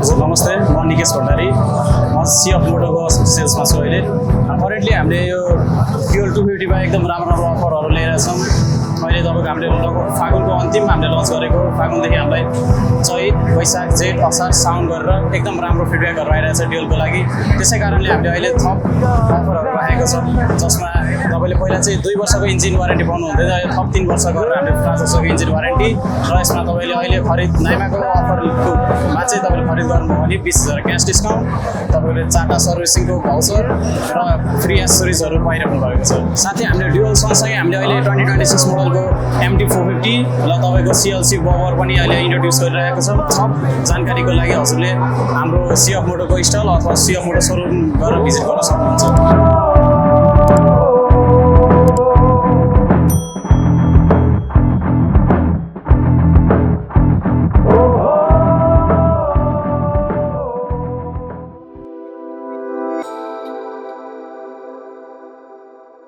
हजुर नमस्ते, म निकेश भण्डारी। म सिएफ मोटोको सेल्समा छु अहिले। करेन्टली हामीले यो फ्युल 250 मा एकदम राम्रो राम्रो अफरहरू ल्याइरहेका छौँ। अहिले तपाईँको हामीले लगभग फागुनको अन्तिममा हामीले लन्च गरेको। फागुनदेखि हामीलाई चैत, वैशाख, जेठ, असार, साउन गरेर एकदम राम्रो फिडब्याकहरू आइरहेको छ ड्युलको लागि। त्यसै कारणले हामीले अहिले थप अफरहरू राखेको छौँ, जसमा तपाईँले पहिला चाहिँ 2 वर्षको इन्जिन वारेन्टी पाउनुहुन्थ्यो, अहिले थप 3 वर्ष गरेर हामीले 5 वर्षको इन्जिन वारेन्टी र यसमा तपाईँले अहिले खरिद नाइमाको अफरमा चाहिँ तपाईँले खरिद गर्नुभयो भने 20,000 क्यास डिस्काउन्ट, तपाईँले 4टा सर्भिसिङको भाउचर र फ्री एसेसरिजहरू पाइरहनु भएको छ। साथै हामीले ड्युल सँगसँगै हामीले अहिले 2026 मोडलको MT450 र तपाईँको CLC बबर पनि अहिले इन्ट्रोड्युस गरिरहेको छौँ। थप जानकारीको लागि हजुरले हाम्रो सिएफ मोटोको स्टल अथवा सिएफ मोटो सोरुम गएर भिजिट गर्न सक्नुहुन्छ।